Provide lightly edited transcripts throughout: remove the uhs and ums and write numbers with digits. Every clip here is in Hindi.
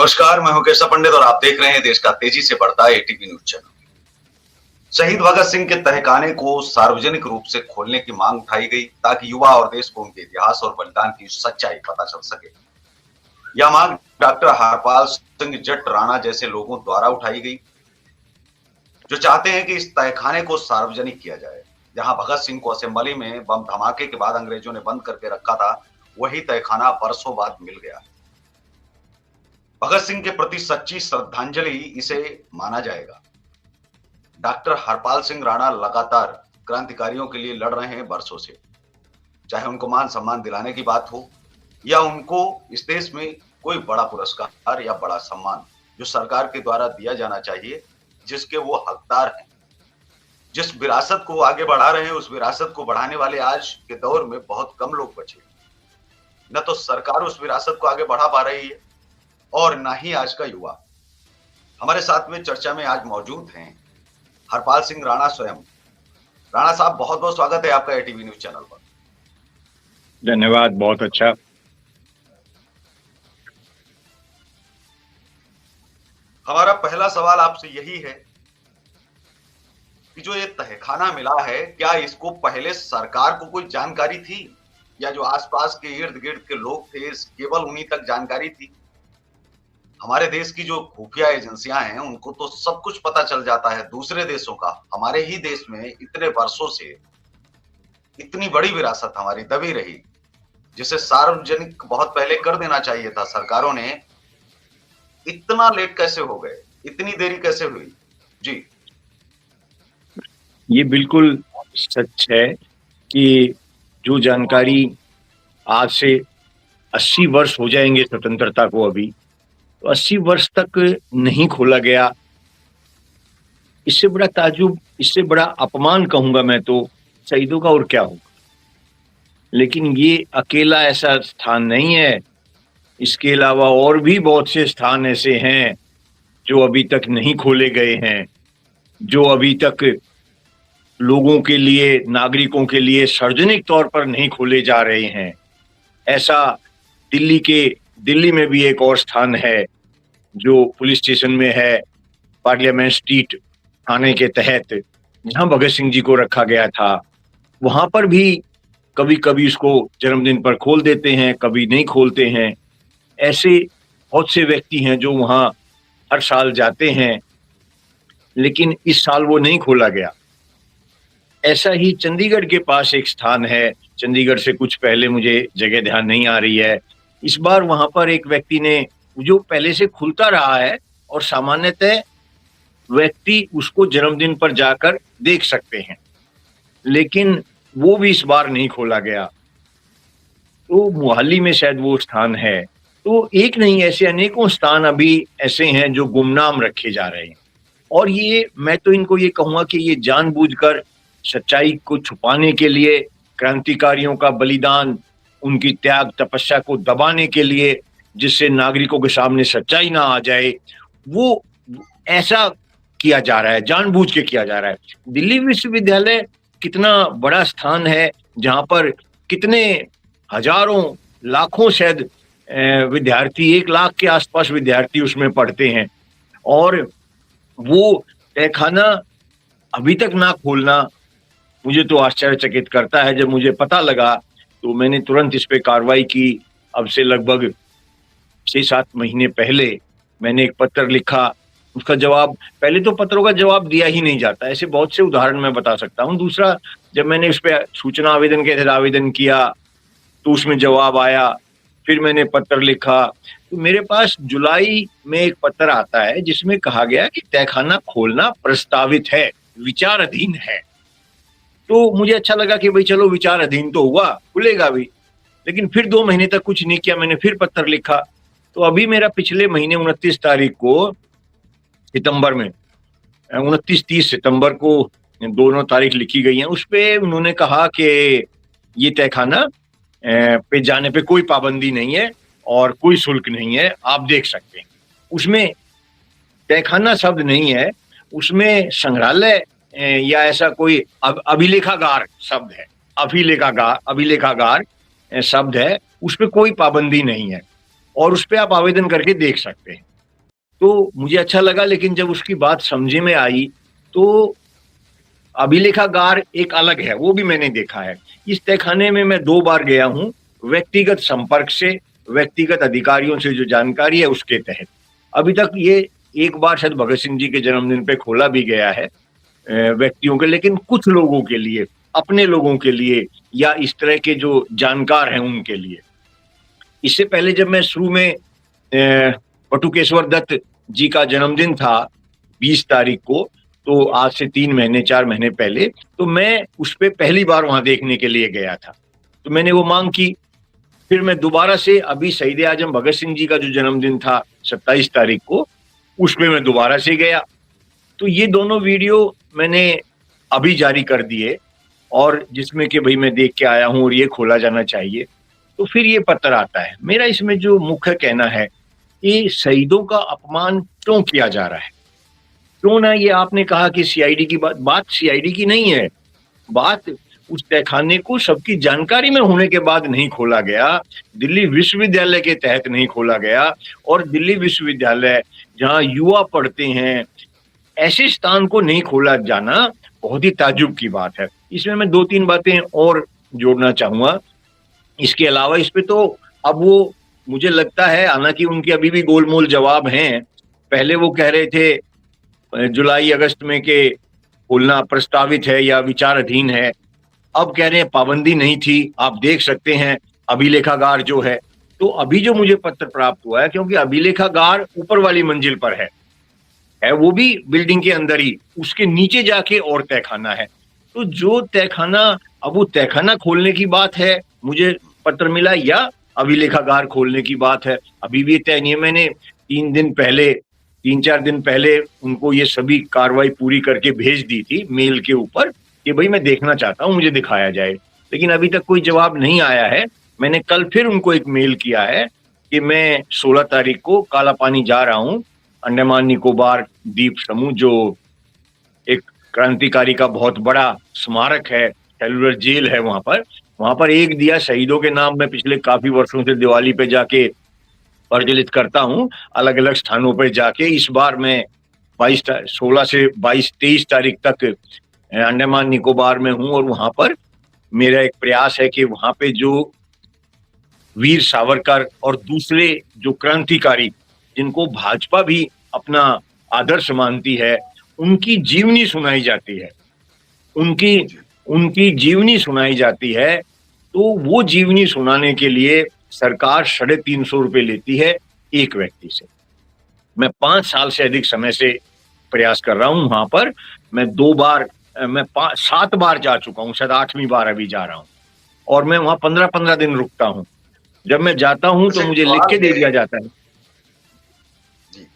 नमस्कार, मैं हूं केशव पंडित और आप देख रहे हैं देश का तेजी से बढ़ता एटीपी न्यूज चैनल। शहीद भगत सिंह के तहखाने को सार्वजनिक रूप से खोलने की मांग उठाई गई ताकि युवा और देश को उनके इतिहास और बलिदान की सच्चाई पता चल सके। यह मांग डॉक्टर हरपाल सिंह जट राणा जैसे लोगों द्वारा उठाई गई, जो चाहते हैं कि इस तहखाने को सार्वजनिक किया जाए। जहां भगत सिंह को असेंबली में बम धमाके के बाद अंग्रेजों ने बंद करके रखा था, वही तहखाना वर्षों बाद मिल गया। भगत सिंह के प्रति सच्ची श्रद्धांजलि इसे माना जाएगा। डॉक्टर हरपाल सिंह राणा लगातार क्रांतिकारियों के लिए लड़ रहे हैं वर्षों से, चाहे उनको मान सम्मान दिलाने की बात हो या उनको इस देश में कोई बड़ा पुरस्कार या बड़ा सम्मान जो सरकार के द्वारा दिया जाना चाहिए, जिसके वो हकदार हैं। जिस विरासत को आगे बढ़ा रहे हैं, उस विरासत को बढ़ाने वाले आज के दौर में बहुत कम लोग बचे। न तो सरकार उस विरासत को आगे बढ़ा पा रही है और ना ही आज का युवा। हमारे साथ में चर्चा में आज मौजूद हैं हरपाल सिंह राणा स्वयं। राणा साहब, बहुत बहुत स्वागत है आपका एटीवी न्यूज चैनल पर। धन्यवाद, बहुत अच्छा। हमारा पहला सवाल आपसे यही है कि जो ये तहखाना मिला है, क्या इसको पहले सरकार को कोई जानकारी थी या जो आसपास के इर्द गिर्द के लोग थे केवल उन्हीं तक जानकारी थी? हमारे देश की जो खुफिया एजेंसियां हैं उनको तो सब कुछ पता चल जाता है दूसरे देशों का। हमारे ही देश में इतने वर्षों से इतनी बड़ी विरासत हमारी दबी रही, जिसे सार्वजनिक बहुत पहले कर देना चाहिए था। सरकारों ने इतना लेट कैसे हो गए, इतनी देरी कैसे हुई? जी, ये बिल्कुल सच है कि जो जानकारी आज से 80 वर्ष हो जाएंगे स्वतंत्रता को, अभी तो 80 वर्ष तक नहीं खोला गया। इससे बड़ा ताजुब, इससे बड़ा अपमान कहूंगा मैं तो शहीदों का और क्या होगा। लेकिन ये अकेला ऐसा स्थान नहीं है, इसके अलावा और भी बहुत से स्थान ऐसे हैं जो अभी तक नहीं खोले गए हैं, जो अभी तक लोगों के लिए, नागरिकों के लिए सार्वजनिक तौर पर नहीं खोले जा रहे हैं। ऐसा दिल्ली में भी एक और स्थान है जो पुलिस स्टेशन में है, पार्लियामेंट स्ट्रीट थाने के तहत, जहां भगत सिंह जी को रखा गया था। वहां पर भी कभी कभी उसको जन्मदिन पर खोल देते हैं, कभी नहीं खोलते हैं। ऐसे बहुत से व्यक्ति हैं जो वहां हर साल जाते हैं, लेकिन इस साल वो नहीं खोला गया। ऐसा ही चंडीगढ़ के पास एक स्थान है, चंडीगढ़ से कुछ पहले, मुझे जगह ध्यान नहीं आ रही है। इस बार वहां पर एक व्यक्ति ने, जो पहले से खुलता रहा है और सामान्यतः व्यक्ति उसको जन्मदिन पर जाकर देख सकते हैं, लेकिन वो भी इस बार नहीं खोला गया। तो मोहाली में शायद वो स्थान है। तो एक नहीं, ऐसे अनेकों स्थान अभी ऐसे हैं जो गुमनाम रखे जा रहे हैं। और ये, मैं तो इनको ये कहूंगा कि ये जानबूझकर सच्चाई को छुपाने के लिए, क्रांतिकारियों का बलिदान, उनकी त्याग तपस्या को दबाने के लिए, जिससे नागरिकों के सामने सच्चाई ना आ जाए, वो ऐसा किया जा रहा है, जानबूझ के किया जा रहा है। दिल्ली विश्वविद्यालय कितना बड़ा स्थान है, जहां पर कितने हजारों, लाखों शायद विद्यार्थी, 1 लाख के आसपास विद्यार्थी उसमें पढ़ते हैं। और वो तहखाना अभी तक ना खोलना मुझे तो आश्चर्यचकित करता है। जब मुझे पता लगा तो मैंने तुरंत इस पे कार्रवाई की। अब से लगभग 6-7 महीने पहले मैंने एक पत्र लिखा। उसका जवाब, पहले तो पत्रों का जवाब दिया ही नहीं जाता, ऐसे बहुत से उदाहरण मैं बता सकता हूँ। दूसरा, जब मैंने उस पर सूचना आवेदन के तहत आवेदन किया तो उसमें जवाब आया, फिर मैंने पत्र लिखा। तो मेरे पास जुलाई में एक पत्र आता है जिसमें कहा गया कि तहखाना खोलना प्रस्तावित है, विचाराधीन है। तो मुझे अच्छा लगा कि भाई चलो, विचाराधीन तो हुआ, खुलेगा भी। लेकिन फिर 2 महीने तक कुछ नहीं किया। मैंने फिर पत्र लिखा। तो अभी मेरा पिछले महीने 29 तारीख को, सितंबर में, 29-30 सितंबर को दोनों तारीख लिखी गई हैं, उस पे उन्होंने कहा कि ये तहखाना पे जाने पे कोई पाबंदी नहीं है और कोई शुल्क नहीं है, आप देख सकते हैं। उसमें तहखाना शब्द नहीं है, उसमें संग्रहालय या ऐसा कोई अभिलेखागार शब्द है। अभिलेखागार शब्द है, उस पर कोई पाबंदी नहीं है और उस पर आप आवेदन करके देख सकते हैं। तो मुझे अच्छा लगा, लेकिन जब उसकी बात समझे में आई तो अभिलेखागार एक अलग है, वो भी मैंने देखा है। इस तहखाने में मैं 2 बार गया हूँ, व्यक्तिगत संपर्क से, व्यक्तिगत अधिकारियों से जो जानकारी है उसके तहत। अभी तक ये एक बार शायद भगत सिंह जी के जन्मदिन पे खोला भी गया है व्यक्तियों के, लेकिन कुछ लोगों के लिए, अपने लोगों के लिए या इस तरह के जो जानकार हैं उनके लिए। इससे पहले जब मैं शुरू में बटुकेश्वर दत्त जी का जन्मदिन था 20 तारीख को, तो आज से 3 महीने 4 महीने पहले, तो मैं उस पे पहली बार वहां देखने के लिए गया था। तो मैंने वो मांग की। फिर मैं दोबारा से अभी शहीद आजम भगत सिंह जी का जो जन्मदिन था 27 तारीख को, उस पे मैं दोबारा से गया। तो ये दोनों वीडियो मैंने अभी जारी कर दिए, और जिसमें कि भाई मैं देख के आया हूँ और ये खोला जाना चाहिए। तो फिर ये पत्र आता है। मेरा इसमें जो मुख्य कहना है कि शहीदों का अपमान क्यों किया जा रहा है, क्यों ना, ये आपने कहा कि सीआईडी की बात सीआईडी की नहीं है। बात उस तहखाने को सबकी जानकारी में होने के बाद नहीं खोला गया, दिल्ली विश्वविद्यालय के तहत नहीं खोला गया। और दिल्ली विश्वविद्यालय जहां युवा पढ़ते हैं, ऐसे स्थान को नहीं खोला जाना बहुत ही ताज्जुब की बात है। इसमें मैं 2-3 बातें और जोड़ना चाहूंगा। इसके अलावा इस पे तो अब वो, मुझे लगता है, हालांकि उनके अभी भी गोलमोल जवाब हैं। पहले वो कह रहे थे जुलाई अगस्त में के खोलना प्रस्तावित है या विचाराधीन है, अब कह रहे हैं पाबंदी नहीं थी, आप देख सकते हैं अभिलेखागार जो है। तो अभी जो मुझे पत्र प्राप्त हुआ है, क्योंकि अभिलेखागार ऊपर वाली मंजिल पर है वो भी बिल्डिंग के अंदर ही, उसके नीचे जाके और तहखाना है। तो जो तहखाना, अब वो तहखाना खोलने की बात है मुझे पत्र मिला, या अभिलेखागार खोलने की बात है, अभी भी तय नहीं है। मैंने 3-4 दिन पहले उनको ये सभी कार्रवाई पूरी करके भेज दी थी मेल के ऊपर कि भाई मैं देखना चाहता हूँ, मुझे दिखाया जाए, लेकिन अभी तक कोई जवाब नहीं आया है। मैंने कल फिर उनको एक मेल किया है कि मैं 16 तारीख को काला पानी जा रहा हूँ, अंडमान निकोबार द्वीप समूह, जो एक क्रांतिकारी का बहुत बड़ा स्मारक है, सेलुलर जेल है वहां पर एक दिया शहीदों के नाम में पिछले काफी वर्षों से दिवाली पे जाके प्रज्वलित करता हूँ, अलग अलग स्थानों पर जाके। इस बार मैं 16 से 22-23 तारीख तक अंडमान निकोबार में हूँ, और वहां पर मेरा एक प्रयास है कि वहां पे जो वीर सावरकर और दूसरे जो क्रांतिकारी, जिनको भाजपा भी अपना आदर्श मानती है, उनकी जीवनी सुनाई जाती है, उनकी उनकी जीवनी सुनाई जाती है। तो वो जीवनी सुनाने के लिए सरकार 350 रुपए लेती है एक व्यक्ति से। मैं 5 साल से अधिक समय से प्रयास कर रहा हूं वहां पर। मैं 2 बार, मैं 7 बार जा चुका हूं, शायद 8वीं बार अभी जा रहा हूं, और मैं वहां 15-15 दिन रुकता हूं। जब मैं जाता हूं तो मुझे लिख के दे दिया जाता है। जी,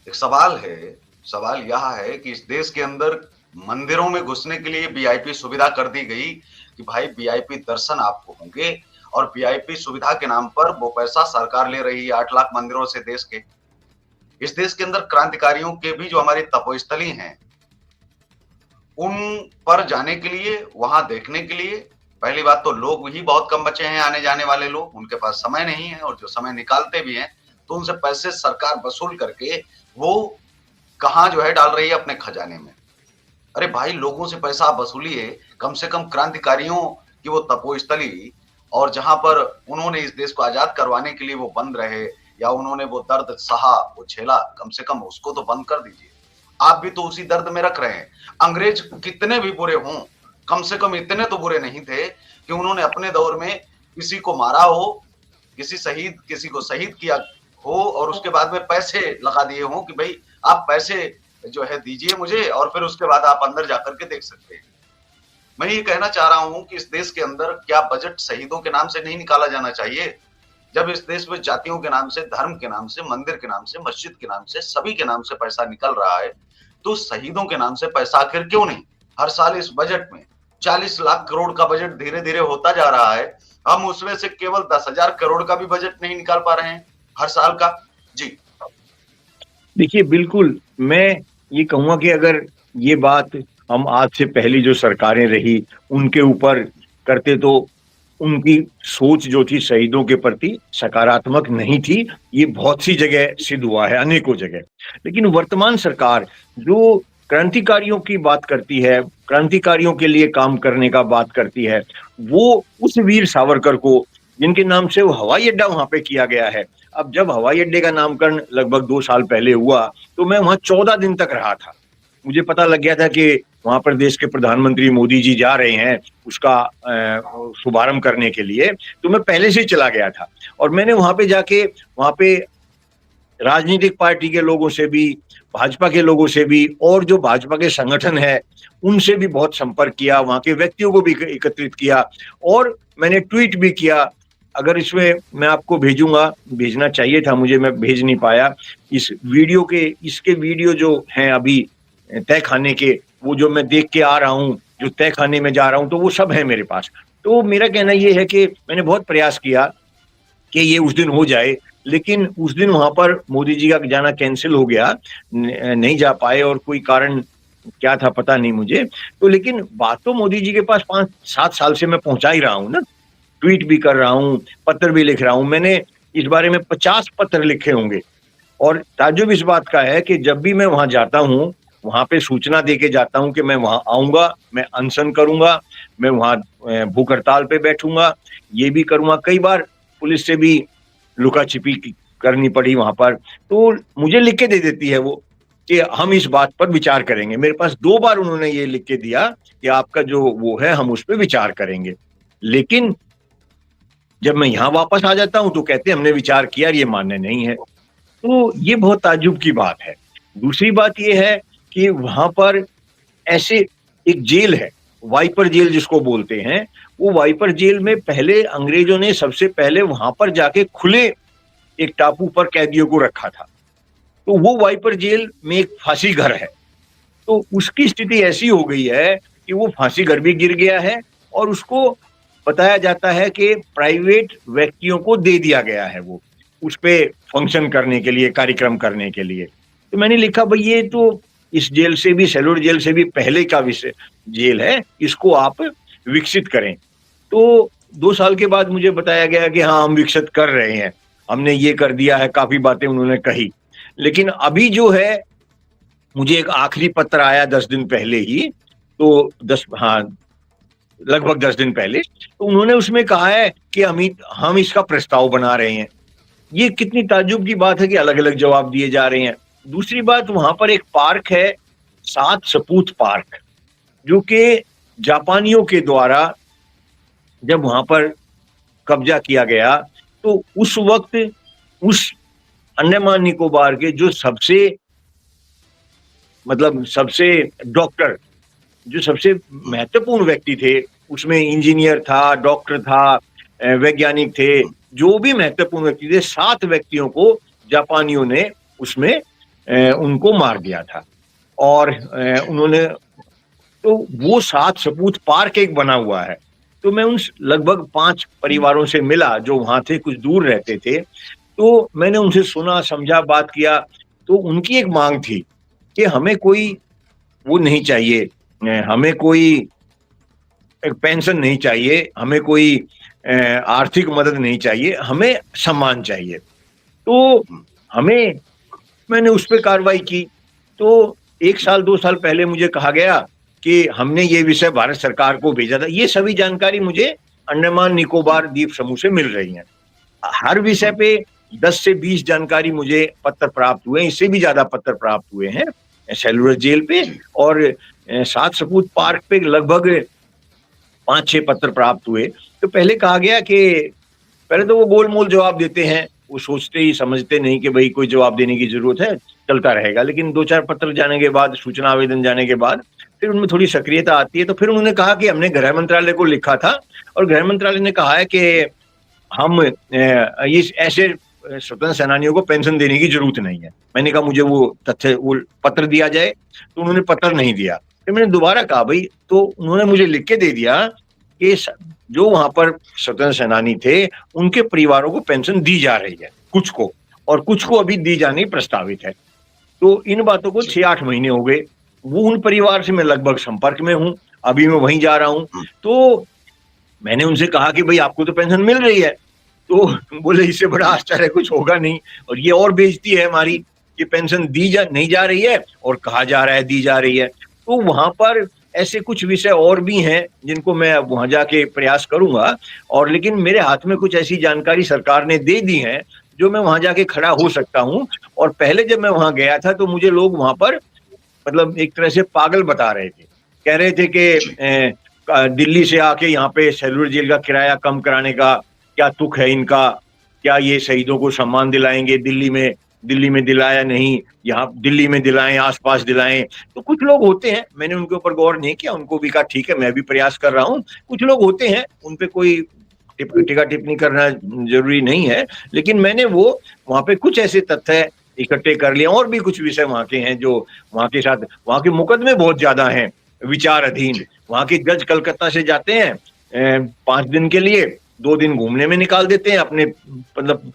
एक सवाल है। सवाल यह है कि इस देश के अंदर मंदिरों में घुसने के लिए वीआईपी सुविधा कर दी गई कि भाई वीआईपी दर्शन आपको होंगे, और वीआईपी सुविधा के नाम पर वो पैसा सरकार ले रही है 8 लाख मंदिरों से देश के। इस देश के अंदर क्रांतिकारियों के भी जो हमारी तपोस्थली हैं, उन पर जाने के लिए, वहां देखने के लिए, पहली बात तो लोग ही बहुत कम बचे हैं, आने जाने वाले लोग, उनके पास समय नहीं है, और जो समय निकालते भी हैं तो उनसे पैसे सरकार वसूल करके वो कहां जो है डाल रही है, अपने खजाने में। अरे भाई, लोगों से पैसा आप वसूलिए, कम से कम क्रांतिकारियों की वो तपोस्थली, और जहां पर उन्होंने इस देश को आजाद करवाने के लिए वो बंद रहे, या उन्होंने वो दर्द सहा, वो झेला, कम से कम उसको तो बंद कर दीजिए। आप भी तो उसी दर्द में रख रहे हैं। अंग्रेज कितने भी बुरे हों, कम से कम इतने तो बुरे नहीं थे कि उन्होंने अपने दौर में किसी को मारा हो, किसी को शहीद किया हो, और उसके बाद में पैसे लगा दिए हों कि भाई आप पैसे जो है दीजिए मुझे, और फिर उसके बाद आप अंदर जाकर के देख सकते हैं। मैं ये कहना चाह रहा हूं कि इस देश के अंदर क्या बजट शहीदों के नाम से नहीं निकाला जाना चाहिए? जब इस देश में जातियों के नाम से, धर्म के नाम से, मंदिर के नाम से, मस्जिद के नाम से, सभी के नाम से पैसा निकल रहा है, तो शहीदों के नाम से पैसा आखिर क्यों नहीं? हर साल इस बजट में 40 लाख करोड़ का बजट धीरे धीरे होता जा रहा है, हम उसमें से केवल 10,000 करोड़ का भी बजट नहीं निकाल पा रहे हैं हर साल का। जी देखिए, बिल्कुल मैं ये कहूंगा कि अगर ये बात हम आज से पहली जो सरकारें रही उनके ऊपर करते, तो उनकी सोच जो थी शहीदों के प्रति सकारात्मक नहीं थी। ये बहुत सी जगह सिद्ध हुआ है, अनेकों जगह। लेकिन वर्तमान सरकार जो क्रांतिकारियों की बात करती है, क्रांतिकारियों के लिए काम करने का बात करती है, वो उस वीर सावरकर को, जिनके नाम से वो हवाई अड्डा वहां पे किया गया है। अब जब हवाई अड्डे का नामकरण लगभग 2 साल पहले हुआ, तो मैं वहां 14 दिन तक रहा था। मुझे पता लग गया था कि वहां पर देश के प्रधानमंत्री मोदी जी जा रहे हैं उसका शुभारंभ करने के लिए, तो मैं पहले से ही चला गया था। और मैंने वहां पे जाके वहां पे राजनीतिक पार्टी के लोगों से भी, भाजपा के लोगों से भी, और जो भाजपा के संगठन है उनसे भी बहुत संपर्क किया, वहां के व्यक्तियों को भी एकत्रित किया, और मैंने ट्वीट भी किया। अगर इसमें मैं आपको भेजूंगा, भेजना चाहिए था मुझे, मैं भेज नहीं पाया। इस वीडियो के, इसके वीडियो जो हैं अभी तय खाने के, वो जो मैं देख के आ रहा हूँ, जो तय खाने में जा रहा हूँ, तो वो सब है मेरे पास। तो मेरा कहना ये है कि मैंने बहुत प्रयास किया कि ये उस दिन हो जाए, लेकिन उस दिन वहां पर मोदी जी का जाना कैंसिल हो गया, नहीं जा पाए, और कोई कारण क्या था पता नहीं मुझे। तो लेकिन बात तो मोदी जी के पास 5-7 साल से मैं पहुंचा ही रहा हूँ ना, ट्वीट भी कर रहा हूँ, पत्र भी लिख रहा हूँ। मैंने इस बारे में 50 पत्र लिखे होंगे। और ताज्जुब इस बात का है कि जब भी मैं वहां जाता हूँ, वहां पे सूचना दे के जाता हूँ कि मैं वहां आऊंगा, मैं अनशन करूंगा, मैं वहां भूख हड़ताल पे बैठूंगा, ये भी करूंगा। कई बार पुलिस से भी लुका छिपी करनी पड़ी वहां पर, तो मुझे लिख के दे देती है वो कि हम इस बात पर विचार करेंगे। मेरे पास 2 बार उन्होंने ये लिख के दिया कि आपका जो वो है, हम उस पर विचार करेंगे। लेकिन जब मैं यहाँ वापस आ जाता हूँ तो कहते हैं हमने विचार किया, ये मान्य नहीं है। तो ये बहुत ताज्जुब की बात है। दूसरी बात ये है कि वहां पर ऐसे एक जेल है, वाइपर जेल जिसको बोलते हैं, वो वाइपर जेल में पहले अंग्रेजों ने सबसे पहले वहां पर जाके खुले एक टापू पर कैदियों को रखा था। तो वो वाइपर जेल में एक फांसी घर है। तो उसकी स्थिति ऐसी हो गई है कि वो फांसी घर भी गिर गया है, और उसको बताया जाता है कि प्राइवेट व्यक्तियों को दे दिया गया है वो उस पे फंक्शन करने के लिए, कार्यक्रम करने के लिए। तो मैंने लिखा भाई ये तो इस जेल से भी, सेलूर जेल से भी पहले का विषय जेल है, इसको आप विकसित करें। तो 2 साल के बाद मुझे बताया गया कि हाँ हम विकसित कर रहे हैं, हमने ये कर दिया है, काफी बातें उन्होंने कही। लेकिन अभी जो है, मुझे एक आखिरी पत्र आया 10 दिन पहले ही, तो 10, हाँ, लगभग 10 दिन पहले, तो उन्होंने उसमें कहा है कि अमित, हम इसका प्रस्ताव बना रहे हैं। ये कितनी ताज्जुब की बात है कि अलग अलग जवाब दिए जा रहे हैं। दूसरी बात, वहां पर एक पार्क है, 7 सपूत पार्क, जो कि जापानियों के द्वारा जब वहां पर कब्जा किया गया, तो उस वक्त उस अंडमान निकोबार के जो सबसे, मतलब सबसे डॉक्टर, जो सबसे महत्वपूर्ण व्यक्ति थे, उसमें इंजीनियर था, डॉक्टर था, वैज्ञानिक थे, जो भी महत्वपूर्ण व्यक्ति थे, 7 व्यक्तियों को जापानियों ने उसमें उनको मार दिया था। और उन्होंने, तो वो 7 सपूत पार्क एक बना हुआ है। तो मैं उन लगभग 5 परिवारों से मिला जो वहां थे, कुछ दूर रहते थे। तो मैंने उनसे सुना, समझा, बात किया। तो उनकी एक मांग थी कि हमें कोई वो नहीं चाहिए, हमें कोई एक पेंशन नहीं चाहिए, हमें कोई आर्थिक मदद नहीं चाहिए, हमें सम्मान चाहिए। तो हमें, मैंने उस पर कार्रवाई की। तो 1 साल 2 साल पहले मुझे कहा गया कि हमने ये विषय भारत सरकार को भेजा था। ये सभी जानकारी मुझे अंडमान निकोबार द्वीप समूह से मिल रही है। हर विषय पे 10 से 20 जानकारी मुझे पत्र प्राप्त हुए, इससे भी ज्यादा पत्र प्राप्त हुए हैं सेलुलर जेल पे, और 7 सपूत पार्क पे लगभग 5-6 पत्र प्राप्त हुए। तो पहले कहा गया कि पहले तो वो गोलमोल जवाब देते हैं, वो सोचते ही समझते नहीं कि भाई कोई जवाब देने की जरूरत है, चलता रहेगा। लेकिन 2-4 पत्र जाने के बाद, सूचना आवेदन जाने के बाद, फिर उनमें थोड़ी सक्रियता आती है। तो फिर उन्होंने कहा कि हमने गृह मंत्रालय को लिखा था, और गृह मंत्रालय ने कहा है कि हम ये ऐसे स्वतंत्र सेनानियों को पेंशन देने की जरूरत नहीं है। मैंने कहा मुझे वो तथ्य, वो पत्र दिया जाए, तो उन्होंने पत्र नहीं दिया। फिर मैंने दोबारा कहा भाई, तो उन्होंने मुझे लिख के दे दिया कि जो वहां पर स्वतंत्र सेनानी थे, उनके परिवारों को पेंशन दी जा रही है, कुछ को, और कुछ को अभी दी जानी प्रस्तावित है। तो इन बातों को 6-8 महीने हो गए। वो उन परिवार से मैं लगभग संपर्क में हूं, अभी मैं वहीं जा रहा हूं। तो मैंने उनसे कहा कि भाई आपको तो पेंशन मिल रही है, तो बोले इससे बड़ा आश्चर्य कुछ होगा नहीं, और ये और बेइज्जती है हमारी कि पेंशन नहीं जा रही है और कहा जा रहा है दी जा रही है। तो वहां पर ऐसे कुछ विषय और भी हैं जिनको मैं वहां जाके प्रयास करूंगा, और लेकिन मेरे हाथ में कुछ ऐसी जानकारी सरकार ने दे दी है जो मैं वहां जाके खड़ा हो सकता हूँ। और पहले जब मैं वहां गया था तो मुझे लोग वहां पर मतलब एक तरह से पागल बता रहे थे, कह रहे थे जी कि दिल्ली से आके यहाँ पे सेलुलर जेल का किराया कम कराने का क्या तुक है इनका, क्या ये शहीदों को सम्मान दिलाएंगे, दिल्ली में दिलाया नहीं, यहाँ दिल्ली में दिलाएं, आसपास दिलाएं। तो कुछ लोग होते हैं, मैंने उनके ऊपर गौर नहीं किया, उनको भी कहा ठीक है मैं भी प्रयास कर रहा हूँ। कुछ लोग होते हैं उन पे कोई टीका टिप्पणी करना जरूरी नहीं है, लेकिन मैंने वो वहां पे कुछ ऐसे तथ्य इकट्ठे कर लिए, और भी कुछ विषय वहां के हैं जो वहां के साथ, वहां के मुकदमे बहुत ज्यादा हैं विचार अधीन। जी वहां के जज कलकत्ता से जाते हैं 5 दिन के लिए, 2 दिन घूमने में निकाल देते हैं अपने, मतलब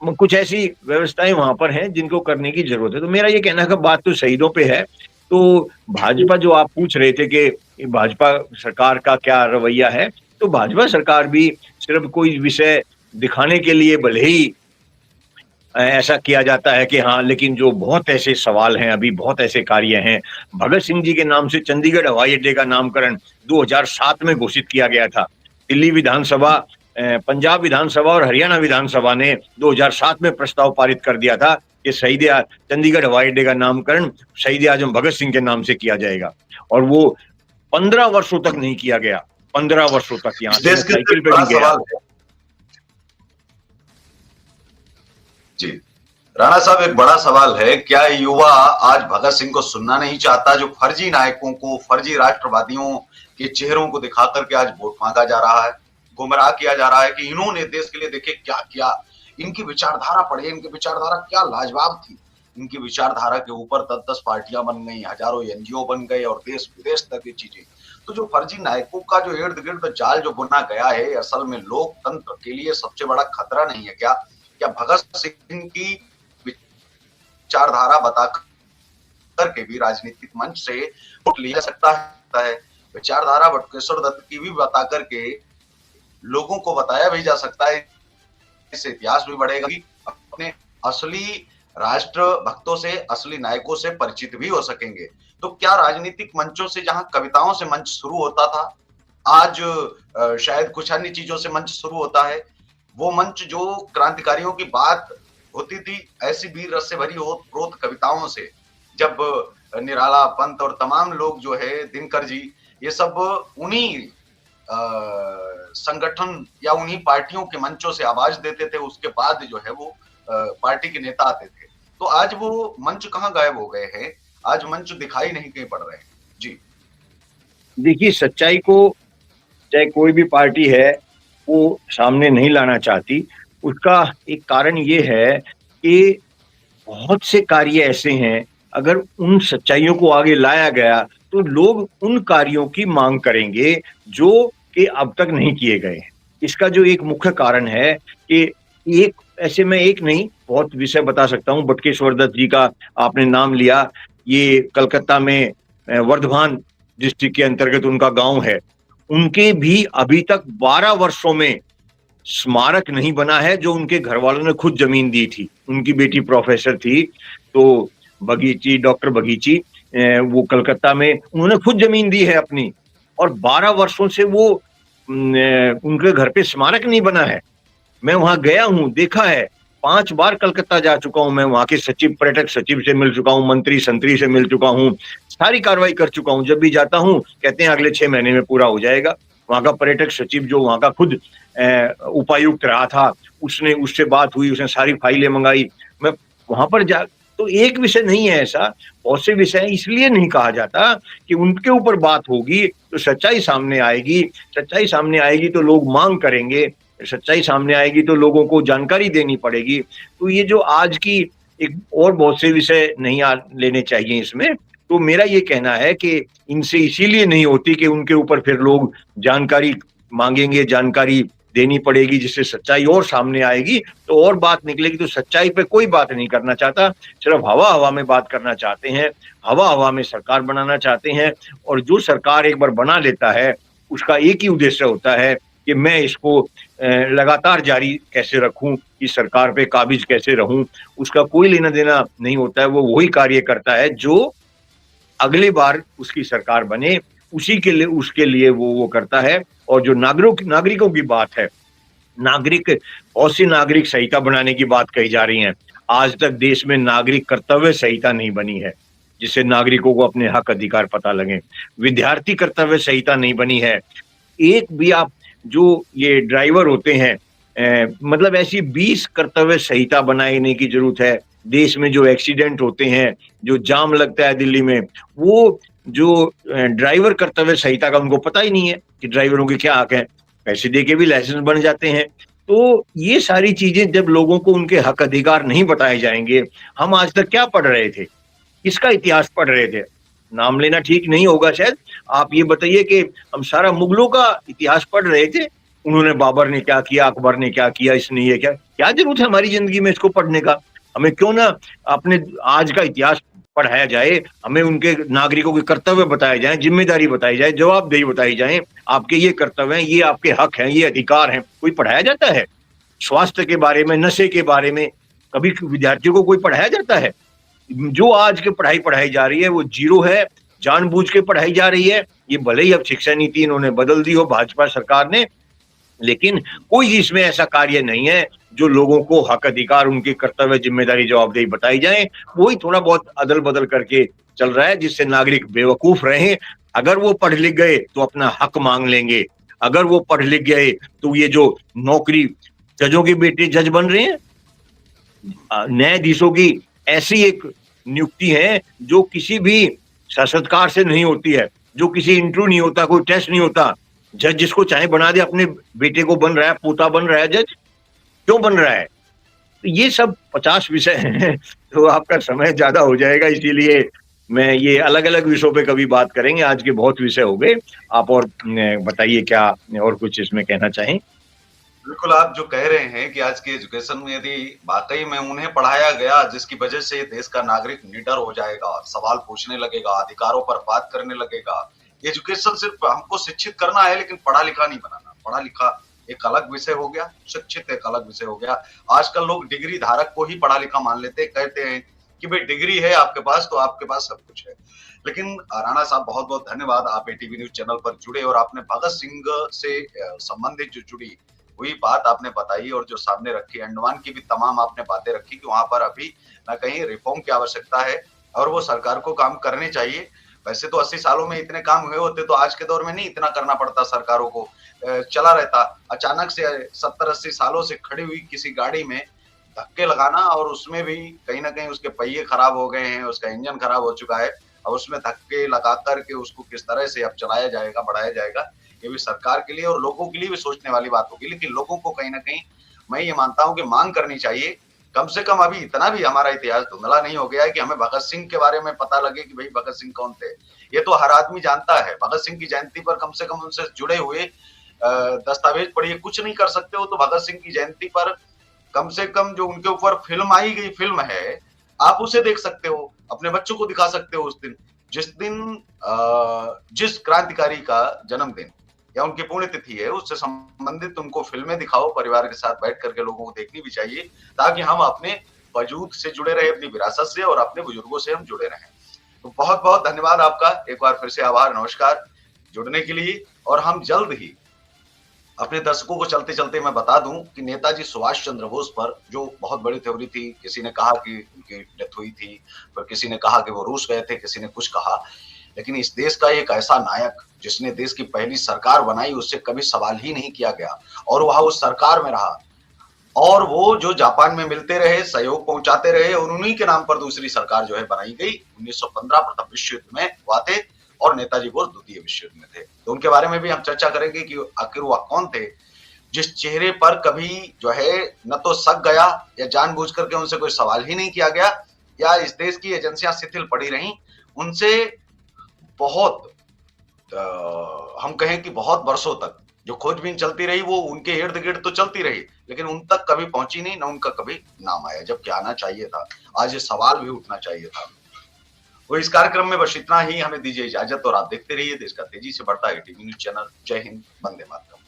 कुछ ऐसी व्यवस्थाएं वहां पर हैं जिनको करने की जरूरत है। तो मेरा ये कहना का बात तो शहीदों पे है। तो भाजपा, जो आप पूछ रहे थे कि भाजपा सरकार का क्या रवैया है, तो भाजपा सरकार भी सिर्फ कोई विषय दिखाने के लिए भले ही ऐसा किया जाता है कि हाँ, लेकिन जो बहुत ऐसे सवाल हैं, अभी बहुत ऐसे कार्य हैं। भगत सिंह जी के नाम से चंडीगढ़ हवाई अड्डे का नामकरण 2007 में घोषित किया गया था। दिल्ली विधानसभा, पंजाब विधानसभा और हरियाणा विधानसभा ने 2007 में प्रस्ताव पारित कर दिया था कि चंडीगढ़ हवाई अड्डे का नामकरण शहीद आजम भगत सिंह के नाम से किया जाएगा, और वो 15 वर्षों तक नहीं किया गया। 15 वर्षों तक, यहाँ इस से मैं देश के लिए साइकिल पे बड़ा भी गया। सवाल है। जी राणा साहब, एक बड़ा सवाल है, क्या युवा आज भगत सिंह को सुनना नहीं चाहता, जो फर्जी नायकों को, फर्जी राष्ट्रवादियों के चेहरों को दिखा करके आज वोट मांगा जा रहा है, गुमराह किया जा रहा है कि इन्होंने देश के लिए देखे क्या किया, इनकी विचारधारा पढ़े, इनकी विचारधारा क्या लाजवाब थी। इनकी विचारधारा के ऊपर 10-10 पार्टियां बन गई, हजारों एनजीओ बन गए और देश विदेश तक की चीजें। तो जो फर्जी नायकों का जो इर्द गिर्द जाल जो बुना गया है, असल में लोकतंत्र के लिए सबसे बड़ा खतरा नहीं है क्या? क्या भगत सिंह की विचारधारा बता करके भी राजनीतिक मंच से वोट लिया सकता है? विचारधारा बटुकेश्वर दत्त की भी बता करके लोगों को बताया भी जा सकता है, इससे इतिहास भी बढ़ेगा कि अपने असली राष्ट्र भक्तों से, असली नायकों से परिचित भी हो सकेंगे। तो क्या राजनीतिक मंचों से, जहां कविताओं से मंच शुरू होता था, आज शायद कुछ अन्य चीजों से मंच शुरू होता है। वो मंच जो क्रांतिकारियों की बात होती थी, ऐसी वीर रस से भरी ओत-प्रोत कविताओं से, जब निराला, पंत और तमाम लोग जो है, दिनकर जी, ये सब उन्हीं संगठन या उन्हीं पार्टियों के मंचों से आवाज देते थे, उसके बाद जो है वो पार्टी के नेता आते थे। तो आज वो मंच कहाँ गायब हो गए हैं? आज मंच दिखाई नहीं कहीं पड़ रहे हैं। जी देखिए, सच्चाई को चाहे कोई भी पार्टी है वो सामने नहीं लाना चाहती। उसका एक कारण ये है कि बहुत से कार्य ऐसे हैं, अगर उन सच्चाइयों को आगे लाया गया तो लोग उन कार्यों की मांग करेंगे जो कि अब तक नहीं किए गए हैं। इसका जो एक मुख्य कारण है कि एक ऐसे में एक नहीं, बहुत विषय बता सकता हूँ। बटुकेश्वर दत्त जी का आपने नाम लिया, ये कलकत्ता में वर्धमान डिस्ट्रिक्ट के अंतर्गत उनका गांव है। उनके भी अभी तक 12 वर्षों में स्मारक नहीं बना है, जो उनके घर वालों ने खुद जमीन दी थी। उनकी बेटी प्रोफेसर थी, तो बगीची, डॉक्टर बगीची, वो कलकत्ता में उन्होंने खुद जमीन दी है अपनी, और 12 वर्षों से वो उनके घर पे स्मारक नहीं बना है। मैं वहां गया हूँ, देखा है, 5 बार कलकत्ता जा चुका हूँ मैं, वहां के सचिव, पर्यटक सचिव से मिल चुका हूँ, मंत्री संतरी से मिल चुका हूँ, सारी कार्रवाई कर चुका हूँ। जब भी जाता हूँ कहते हैं अगले 6 महीने में पूरा हो जाएगा। वहां का पर्यटक सचिव, जो वहां का खुद उपायुक्त रहा था, उससे बात हुई, उसने सारी फाइलें मंगाई। मैं वहां पर जा, तो एक विषय नहीं है ऐसा, बहुत से विषय इसलिए नहीं कहा जाता कि उनके ऊपर बात होगी तो सच्चाई सामने आएगी, सच्चाई सामने आएगी तो लोग मांग करेंगे, सच्चाई सामने आएगी तो लोगों को जानकारी देनी पड़ेगी। तो ये जो आज की एक और बहुत से विषय नहीं लेने चाहिए इसमें। तो मेरा ये कहना है कि इनसे इसीलिए नहीं होती कि उनके ऊपर फिर लोग जानकारी मांगेंगे, जानकारी देनी पड़ेगी, जिससे सच्चाई और सामने आएगी तो और बात निकलेगी। तो सच्चाई पे कोई बात नहीं करना चाहता, सिर्फ हवा हवा में बात करना चाहते हैं, हवा हवा में सरकार बनाना चाहते हैं। और जो सरकार एक बार बना लेता है उसका एक ही उद्देश्य होता है कि मैं इसको लगातार जारी कैसे रखूं, इस सरकार पे काबिज कैसे रहूं, उसका कोई लेना देना नहीं होता है। वो वही कार्य करता है जो अगली बार उसकी सरकार बने, उसी के लिए उसके लिए वो करता है। और जो नागरिकों की बात है, नागरिक बहुत सी नागरिक संहिता बनाने की बात कही जा रही है। आज तक देश में नागरिक कर्तव्य संहिता नहीं बनी है, जिससे नागरिकों को अपने हक अधिकार पता लगे। विद्यार्थी कर्तव्य संहिता नहीं बनी है। एक भी आप जो ये ड्राइवर होते हैं, मतलब ऐसी 20 कर्तव्य संहिता बनाने की जरूरत है। देश में जो एक्सीडेंट होते हैं, जो जाम लगता है दिल्ली में, वो जो ड्राइवर कर्तव्य संहिता का उनको पता ही नहीं है कि ड्राइवरों के क्या हक हैं। पैसे दे के भी लाइसेंस बन जाते हैं। तो ये सारी चीजें जब लोगों को उनके हक अधिकार नहीं बताए जाएंगे, हम आज तक क्या पढ़ रहे थे, किसका इतिहास पढ़ रहे थे? नाम लेना ठीक नहीं होगा शायद। आप ये बताइए कि हम सारा मुगलों का इतिहास पढ़ रहे थे, उन्होंने बाबर ने क्या किया, अकबर ने क्या किया, इसने ये क्या जरूरत है हमारी जिंदगी में इसको पढ़ने का? हमें क्यों ना अपने आज का इतिहास पढ़ाया जाए, हमें उनके नागरिकों के कर्तव्य बताए जाएं, जिम्मेदारी बताई जाए, जवाबदेही बताई जाए। आपके ये कर्तव्य हैं, ये आपके हक हैं, ये अधिकार हैं, कोई पढ़ाया जाता है? स्वास्थ्य के बारे में, नशे के बारे में कभी विद्यार्थियों को कोई पढ़ाया जाता है? जो आज की पढ़ाई पढ़ाई जा रही है वो जीरो है, जानबूझ के पढ़ाई जा रही है। ये भले ही अब शिक्षा नीति इन्होंने बदल दी हो भाजपा सरकार ने, लेकिन कोई इसमें ऐसा कार्य नहीं है जो लोगों को हक अधिकार, उनके कर्तव्य, जिम्मेदारी, जवाबदेही बताई जाए। वही थोड़ा बहुत अदल बदल करके चल रहा है, जिससे नागरिक बेवकूफ रहे। अगर वो पढ़ लिख गए तो अपना हक मांग लेंगे, अगर वो पढ़ लिख गए तो ये जो नौकरी, जजों के बेटे जज बन रहे हैं, न्यायाधीशों की ऐसी एक नियुक्ति है जो किसी भी साक्षात्कार से नहीं होती है, जो किसी इंटरव्यू नहीं होता, कोई टेस्ट नहीं होता। जज जिसको चाहे बना दे, अपने बेटे को बन रहा है, पोता बन रहा है जज, क्यों बन रहा है? तो ये सब 50 विषय हैं तो आपका समय ज्यादा हो जाएगा, इसीलिए मैं ये अलग अलग विषयों पे कभी बात करेंगे। आज के बहुत विषय हो गए। आप और बताइए क्या और कुछ इसमें कहना चाहें? बिल्कुल, आप जो कह रहे हैं कि आज के एजुकेशन में यदि वाकई में उन्हें पढ़ाया गया जिसकी वजह से देश का नागरिक निडर हो जाएगा, सवाल पूछने लगेगा, अधिकारों पर बात करने लगेगा। एजुकेशन सिर्फ हमको शिक्षित करना है, लेकिन पढ़ा लिखा नहीं बनाना। पढ़ा लिखा एक अलग विषय हो गया, शिक्षित एक अलग विषय हो गया। आजकल लोग डिग्री धारक को ही पढ़ा लिखा मान लेते हैं, कहते हैं कि भाई डिग्री है आपके पास तो आपके पास सब कुछ है। लेकिन राणा साहब, बहुत बहुत धन्यवाद, आप एटीवी न्यूज चैनल पर जुड़े और आपने भगत सिंह से संबंधित जो जुड़ी वही बात आपने बताई और जो सामने रखी, अंडमान की भी तमाम आपने बातें रखी कि वहां पर अभी ना कहीं रिफॉर्म की आवश्यकता है और वो सरकार को काम करने चाहिए। वैसे तो 80 सालों में इतने काम हुए होते तो आज के दौर में नहीं इतना करना पड़ता सरकारों को, चला रहता। अचानक से 70-80 सालों से खड़ी हुई किसी गाड़ी में धक्के लगाना, और उसमें भी कहीं ना कहीं उसके पहिए खराब हो गए हैं, उसका इंजन खराब हो चुका है, अब उसमें धक्के लगा करके उसको किस तरह से अब चलाया जाएगा, बढ़ाया जाएगा, ये भी सरकार के लिए और लोगों के लिए भी सोचने वाली बात होगी। लेकिन लोगों को कहीं ना कहीं मैं ये मानता हूं कि मांग करनी चाहिए। कम से कम अभी इतना भी हमारा इतिहास धुंधला नहीं हो गया है कि हमें भगत सिंह के बारे में पता लगे कि भाई भगत सिंह कौन थे। ये तो हर आदमी जानता है। भगत सिंह की जयंती पर कम से कम उनसे जुड़े हुए दस्तावेज पढ़िए, कुछ नहीं कर सकते हो तो भगत सिंह की जयंती पर कम से कम जो उनके ऊपर फिल्म आई गई फिल्म है, आप उसे देख सकते हो, अपने बच्चों को दिखा सकते हो। उस दिन जिस दिन जिस क्रांतिकारी का जन्मदिन या उनकी पुण्यतिथि है, उससे संबंधित उनको फिल्में दिखाओ, परिवार के साथ बैठ करके लोगों को देखनी भी चाहिए, ताकि हम अपने वजूद से जुड़े रहे, अपनी विरासत से और अपने बुजुर्गों से हम जुड़े रहें। तो बहुत बहुत धन्यवाद आपका, एक बार फिर से आभार, नमस्कार जुड़ने के लिए। और हम जल्द ही अपने दर्शकों को चलते चलते मैं बता दूं कि नेताजी सुभाष चंद्र बोस पर जो बहुत बड़ी थ्योरी थी, किसी ने कहा कि उनकी डेथ हुई थी, फिर किसी ने कहा कि वो रूस गए थे, किसी ने कुछ कहा, लेकिन इस देश का एक ऐसा नायक जिसने देश की पहली सरकार बनाई, उससे कभी सवाल ही नहीं किया गया और वह उस सरकार में रहा, और वो जो जापान में मिलते रहे, सहयोग पहुंचाते रहे, और उन्हीं के नाम पर दूसरी सरकार जो है बनाई गई। 1915 प्रथम विश्व युद्ध में हुआ थे और नेताजी बोस द्वितीय विश्व युद्ध में थे। तो उनके बारे में भी हम चर्चा करेंगे कि आखिर वह कौन थे जिस चेहरे पर कभी जो है न तो शक गया या जानबूझ करके उनसे कोई सवाल ही नहीं किया गया, या इस देश की एजेंसियां शिथिल पड़ी रहीं, उनसे बहुत हम कहें कि बहुत वर्षों तक जो खोजबीन चलती रही वो उनके इर्द गिर्द तो चलती रही, लेकिन उन तक कभी पहुंची नहीं, ना उनका कभी नाम आया, जबकि आना चाहिए था। आज ये सवाल भी उठना चाहिए था। वो इस कार्यक्रम में बस इतना ही, हमें दीजिए इजाजत और आप देखते रहिए देश का तेजी से बढ़ता है एटीवी न्यूज चैनल। जय हिंद, वंदे मातरम।